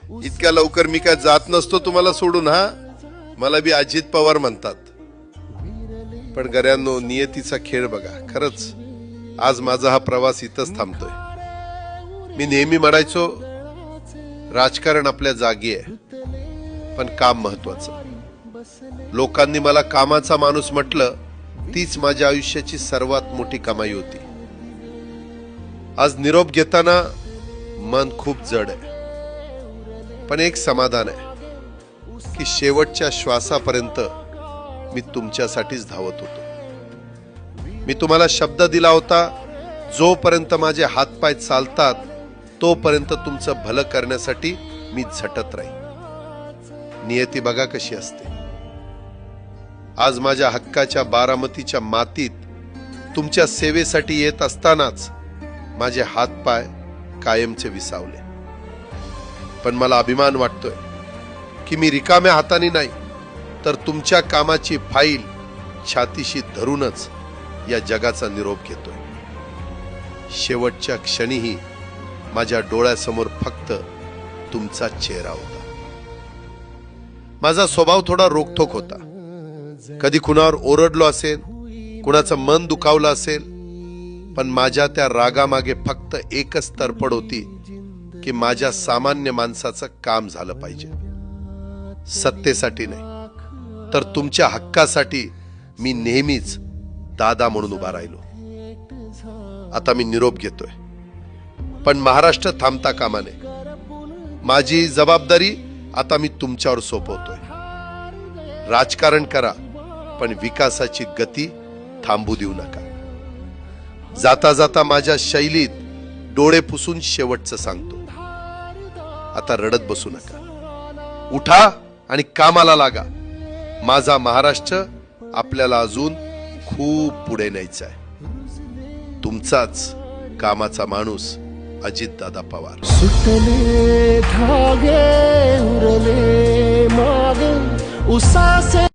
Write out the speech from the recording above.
इतक्या लवकर मी काय जात नसतो तुम्हाला सोडून. हा, मला बी अजित पवार म्हणतात. पण गऱ्यांनो, नियतीचा खेळ बघा. खरंच आज माझा हा प्रवास इथंच थांबतोय. मी नेहमी म्हणायचो राजकारण आपल्या जागी आहे, पण काम महत्वाचं. लोकांनी मला कामाचा माणूस म्हटलं, तीच माझ्या आयुष्याची सर्वात मोठी कमाई होती. आज निरोप घेताना मन खूप जड आहे, पण एक समाधान आहे की शेवटच्या श्वासापर्यंत मी तुमच्यासाठीच धावत होतो. मी तुम्हाला शब्द दिला होता, जोपर्यंत माझे हातपाय चालतात तोपर्यंत तुमचं भलं करण्यासाठी मी झटत राहील. नियती बघा कशी असते. आज माझ्या हक्काच्या बारामतीच्या मातीत तुमच्या सेवेसाठी येत असतानाच माझे हातपाय कायमचे विसावले. पण मला अभिमान वाटतोय की मी रिकाम्या हाताने नाही, तर तुमच्या कामाची फाईल छातीशी धरूनच या जगाचा निरोप घेतोय. शेवटच्या क्षणीही माझ्या डोळ्यासमोर फक्त तुमचा चेहरा होता. माझा स्वभाव थोडा रोखठोक होता. कधी कुणावर ओरडलो असेल, कुणाचं मन दुखावलं असेल, पण माझ्या त्या रागामागे फक्त एकच तडफड होती की माझ्या सामान्य माणसाचं काम झालं पाहिजे. सत्तेसाठी नाही, तर तुमच्या हक्कासाठी मी नेहमीच दादा म्हणून उभा राहिलो. आता मी निरोप घेतोय, पण महाराष्ट्र थांबता कामा नये. माझी जबाबदारी आता मी तुमच्यावर सोपवतोय. राजकारण करा, पण विकासाची गती थांबू देऊ नका. जाता जाता माझ्या शैलीत डोळे पुसून शेवटचं सांगतो, आता रडत बसू नका. उठा आणि कामाला लागा. माझा महाराष्ट्र आपल्याला अजून खूप पुढे न्यायचा आहे. तुमचाच कामाचा माणूस अजितदादा पवार. सुटले धागे उरले माग उसासे